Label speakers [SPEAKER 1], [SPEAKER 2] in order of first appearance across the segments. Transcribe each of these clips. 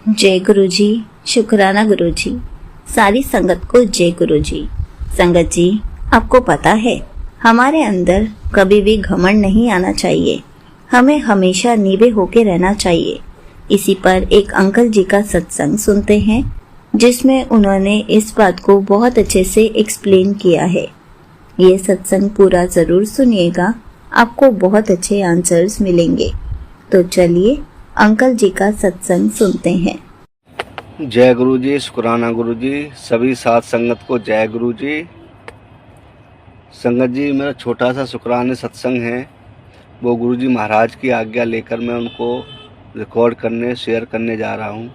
[SPEAKER 1] जय गुरु जी। शुक्राना गुरु जी। सारी संगत को जय गुरु जी। संगत जी, आपको पता है हमारे अंदर कभी भी घमंड नहीं आना चाहिए। हमें हमेशा नीवे होके रहना चाहिए। इसी पर एक अंकल जी का सत्संग सुनते हैं जिसमें उन्होंने इस बात को बहुत अच्छे से एक्सप्लेन किया है। ये सत्संग पूरा जरूर सुनिएगा, आपको बहुत अच्छे आंसर्स मिलेंगे। तो चलिए अंकल जी का सत्संग सुनते हैं।
[SPEAKER 2] जय गुरु जी। शुक्राना गुरु जी। सभी साथ संगत को जय गुरु जी। संगत जी, मेरा छोटा सा शुक्राने सत्संग है, वो गुरु जी महाराज की आज्ञा लेकर मैं उनको रिकॉर्ड करने शेयर करने जा रहा हूँ।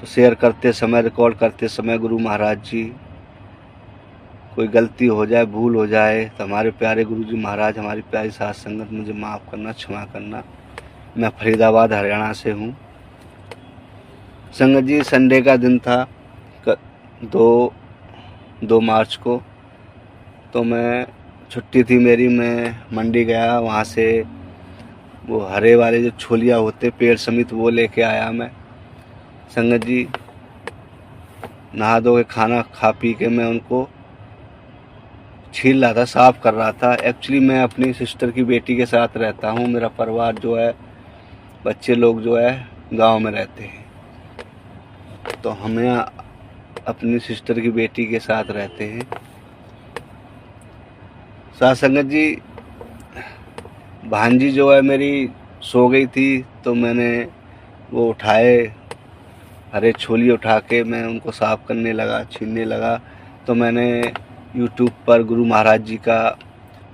[SPEAKER 2] तो शेयर करते समय, रिकॉर्ड करते समय गुरु महाराज जी, कोई गलती हो जाए, भूल हो जाए तो हमारे प्यारे गुरु जी महाराज, हमारी प्यारी साथ संगत मुझे माफ़ करना, क्षमा करना। मैं फरीदाबाद हरियाणा से हूँ। संगत जी, संडे का दिन था, 2 मार्च को। तो मैं छुट्टी थी मेरी, मैं मंडी गया। वहाँ से वो हरे वाले जो छोलिया होते पेड़ समेत, वो लेके आया मैं। संगत जी, नहा धो के खाना खा पी के मैं उनको छील रहा था, साफ़ कर रहा था। एक्चुअली मैं अपनी सिस्टर की बेटी के साथ रहता हूँ। मेरा परिवार जो है, बच्चे लोग जो है गांव में रहते हैं, तो हमें अपनी सिस्टर की बेटी के साथ रहते हैं। साथ संगत जी, भांजी जो है मेरी सो गई थी, तो मैंने वो उठाए, हरे छोली उठा के मैं उनको साफ़ करने लगा, छीलने लगा। तो मैंने यूट्यूब पर गुरु महाराज जी का,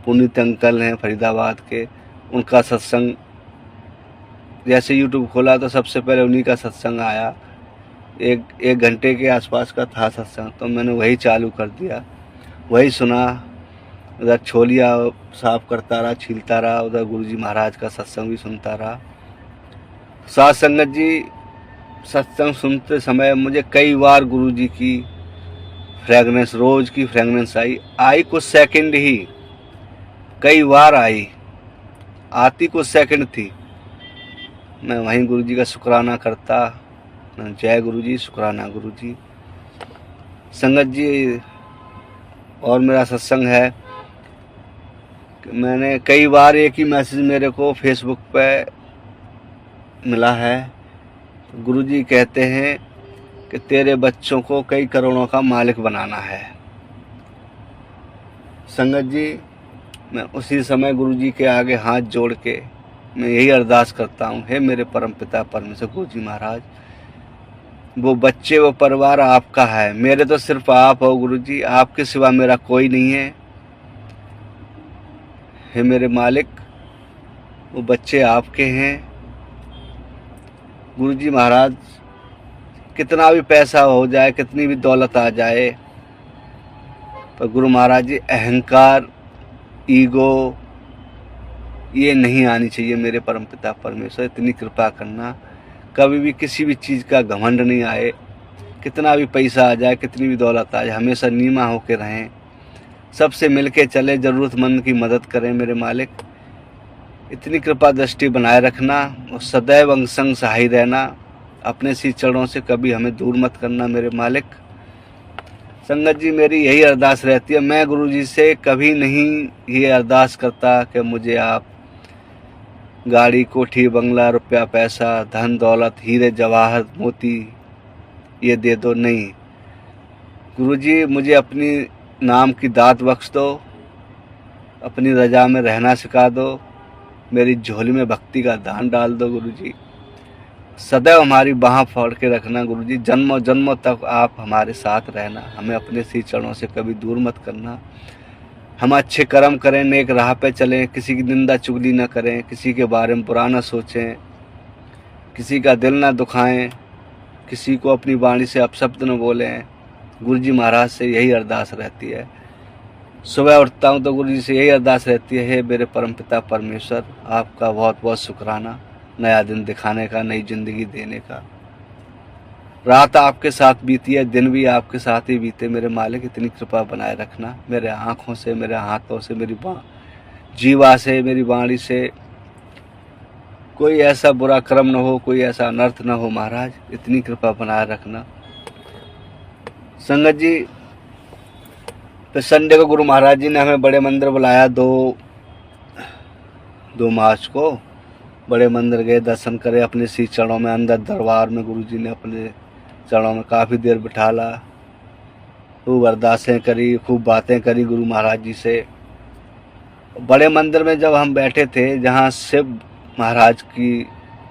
[SPEAKER 2] पुनीत अंकल हैं फरीदाबाद के, उनका सत्संग जैसे यूट्यूब खोला तो सबसे पहले उन्हीं का सत्संग आया। एक घंटे के आसपास का था सत्संग, तो मैंने वही चालू कर दिया, वही सुना। उधर छोलिया साफ करता रहा, छीलता रहा, उधर गुरुजी महाराज का सत्संग भी सुनता रहा। साथ संगत जी, सत्संग सुनते समय मुझे कई बार गुरुजी की फ्रेगनेंस, रोज की फ्रेगनेंस आई कुछ सेकंड ही, कई बार आती कुछ सेकंड थी। मैं वहीं गुरुजी का शुक्राना करता। जय गुरु जी, शुक्राना गुरु जी। संगत जी, और मेरा सत्संग है कि मैंने कई बार एक ही मैसेज मेरे को फेसबुक पे मिला है। गुरु जी कहते हैं कि तेरे बच्चों को कई करोड़ों का मालिक बनाना है। संगत जी, मैं उसी समय गुरु जी के आगे हाथ जोड़ के मैं यही अरदास करता हूँ, हे मेरे परम पिता परमेश्वर गुरु जी महाराज, वो बच्चे, वो परिवार आपका है, मेरे तो सिर्फ आप हो गुरु जी, आपके सिवा मेरा कोई नहीं है। हे मेरे मालिक, वो बच्चे आपके हैं। गुरु जी महाराज, कितना भी पैसा हो जाए, कितनी भी दौलत आ जाए, पर गुरु महाराज जी, अहंकार, ईगो, ये नहीं आनी चाहिए मेरे परम पिता परमेश्वर। इतनी कृपा करना, कभी भी किसी भी चीज़ का घमंड नहीं आए। कितना भी पैसा आ जाए, कितनी भी दौलत आ जाए, हमेशा नीमा होके रहें, सबसे मिलके चले, ज़रूरतमंद की मदद करें मेरे मालिक। इतनी कृपा दृष्टि बनाए रखना और सदैव अंग संग सहाय रहना। अपने सी चरणों से कभी हमें दूर मत करना मेरे मालिक। संगत जी, मेरी यही अरदास रहती है। मैं गुरु जी से कभी नहीं ये अरदास करता कि मुझे आप गाड़ी, कोठी, बंगला, रुपया, पैसा, धन दौलत, हीरे जवाहर मोती ये दे दो, नहीं। गुरुजी, मुझे अपनी नाम की दात बख्श दो, अपनी रजा में रहना सिखा दो, मेरी झोली में भक्ति का दान डाल दो गुरुजी। सदैव हमारी बाह पकड़ के रखना गुरुजी, जन्मों जन्मों तक आप हमारे साथ रहना, हमें अपने श्री चरणों से कभी दूर मत करना। हम अच्छे कर्म करें, नेक राह पे चलें, किसी की निंदा चुगली न करें, किसी के बारे में बुरा न सोचें, किसी का दिल न दुखाएं, किसी को अपनी वाणी से अपशब्द न बोलें। गुरुजी महाराज से यही अरदास रहती है। सुबह उठता हूँ तो गुरुजी से यही अरदास रहती है, हे मेरे परमपिता परमेश्वर, आपका बहुत बहुत शुक्राना, नया दिन दिखाने का, नई जिंदगी देने का। रात आपके साथ बीती है, दिन भी आपके साथ ही बीते मेरे मालिक। इतनी कृपा बनाए रखना मेरे आँखों से, मेरे हाथों से, मेरी जीवा से, मेरी वाणी से कोई ऐसा बुरा कर्म न हो, कोई ऐसा अनर्थ न हो महाराज, इतनी कृपा बनाए रखना। संगत जी, फिर संडे को गुरु महाराज जी ने हमें बड़े मंदिर बुलाया। 2 मार्च को बड़े मंदिर गए, दर्शन करे, अपने श्री चरणों में, अंदर दरबार में गुरु जी ने अपने चरणों में काफ़ी देर बिठाला, खूब अरदासें करी, खूब बातें करी गुरु महाराज जी से। बड़े मंदिर में जब हम बैठे थे, जहाँ शिव महाराज की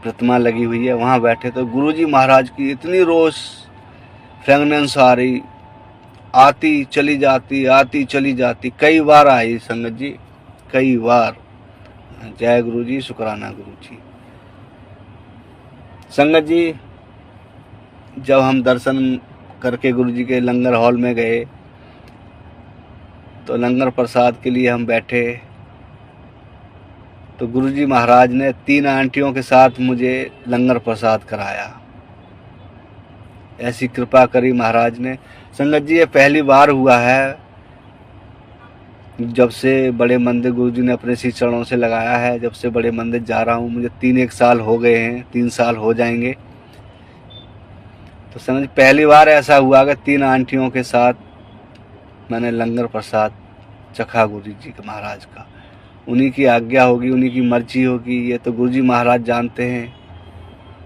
[SPEAKER 2] प्रतिमा लगी हुई है, वहाँ बैठे तो गुरु जी महाराज की इतनी रोज फ्रेगनेंस आ रही, आती चली जाती, आती चली जाती, कई बार आई संगत जी, कई बार। जय गुरु जी, शुक्राना गुरु जी। संगत जी, जब हम दर्शन करके गुरु जी के लंगर हॉल में गए तो लंगर प्रसाद के लिए हम बैठे तो गुरु जी महाराज ने 3 आंटियों के साथ मुझे लंगर प्रसाद कराया। ऐसी कृपा करी महाराज ने। संगत जी, ये पहली बार हुआ है जब से बड़े मंदिर गुरु जी ने अपने श्री चरणों से लगाया है, जब से बड़े मंदिर जा रहा हूँ। मुझे 3 साल हो गए हैं, 3 साल हो जाएंगे। तो समझ पहली बार ऐसा हुआ कि 3 आंटियों के साथ मैंने लंगर प्रसाद चखा गुरु जी के महाराज का। उन्हीं की आज्ञा होगी, उन्हीं की मर्जी होगी, ये तो गुरु जी महाराज जानते हैं।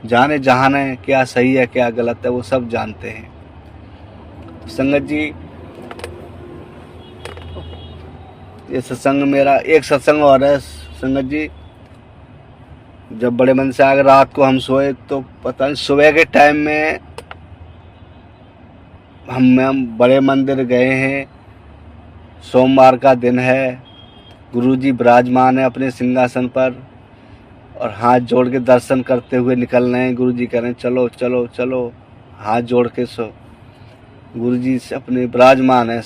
[SPEAKER 2] जाने जहान है क्या सही है क्या गलत है, वो सब जानते हैं। संगत जी, ये सत्संग मेरा एक सत्संग और है संगत जी। जब बड़े मंदिर से आकर रात को हम सोए तो पता नहीं, सुबह के टाइम में हम बड़े मंदिर गए हैं। सोमवार का दिन है, गुरुजी विराजमान है अपने सिंहासन पर और हाथ जोड़ के दर्शन करते हुए निकल रहे हैं। गुरुजी कह रहे हैं चलो चलो चलो, हाथ जोड़ के गुरुजी से अपने विराजमान है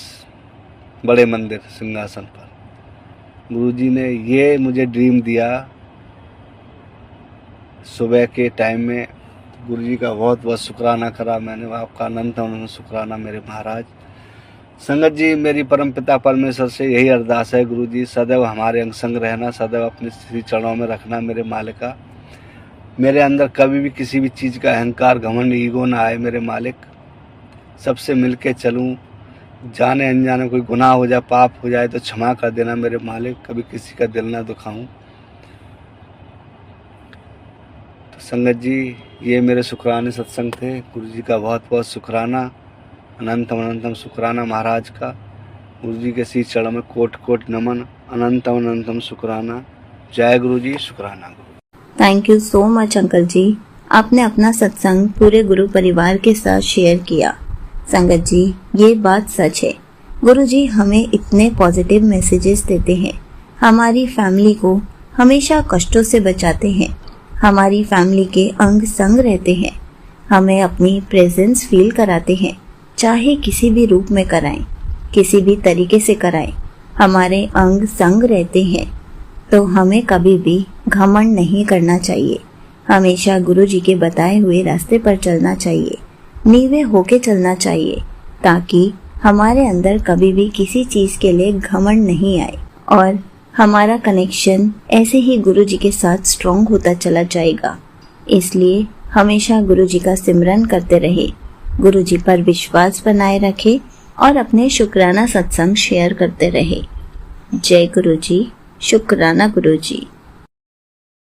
[SPEAKER 2] बड़े मंदिर सिंहासन पर। गुरुजी ने ये मुझे ड्रीम दिया सुबह के टाइम में। गुरुजी का बहुत बहुत शुक्राना करा मैंने, आपका अनंत अनंत शुक्राना मेरे महाराज। संगत जी, मेरी परमपिता परमेश्वर से यही अरदास है, गुरुजी सदैव हमारे अंग संग रहना, सदैव अपने श्री चरणों में रखना मेरे मालिका। मेरे अंदर कभी भी किसी भी चीज़ का अहंकार, घमंड, ईगो ना आए मेरे मालिक। सबसे मिलके चलूं, जाने अनजाने कोई गुनाह हो जाए, पाप हो जाए तो क्षमा कर देना मेरे मालिक। कभी किसी का दिल ना दुखाऊं। तो संगत जी, ये मेरे शुक्राने सत्संग थे। गुरुजी का बहुत बहुत शुक्राना, अनंतम अनंतम शुक्राना महाराज का। गुरुजी के श्री चरणों में कोट कोट नमन, अनंतम अनंतम शुक्राना। जय गुरुजी, शुक्राना गुरु।
[SPEAKER 1] Thank you so much uncle ji, आपने अपना सत्संग पूरे गुरु परिवार के साथ शेयर किया। संगत जी, ये बात सच है, गुरु जी हमें इतने पॉजिटिव मैसेजेस देते हैं, हमारी फैमिली को हमेशा कष्टों से बचाते हैं, हमारी फैमिली के अंग संग रहते हैं, हमें अपनी प्रेजेंस फील कराते हैं, चाहे किसी भी रूप में कराएं, किसी भी तरीके से कराएं, हमारे अंग संग रहते हैं। तो हमें कभी भी घमंड नहीं करना चाहिए, हमेशा गुरु जी के बताए हुए रास्ते पर चलना चाहिए, नीवे होके चलना चाहिए, ताकि हमारे अंदर कभी भी किसी चीज के लिए घमंड नहीं आए और हमारा कनेक्शन ऐसे ही गुरु जी के साथ स्ट्रॉन्ग होता चला जाएगा। इसलिए हमेशा गुरु जी का सिमरन करते रहे, गुरु जी पर विश्वास बनाए रखे और अपने शुक्राना सत्संग शेयर करते रहे। जय गुरु जी, शुक्राना गुरु जी।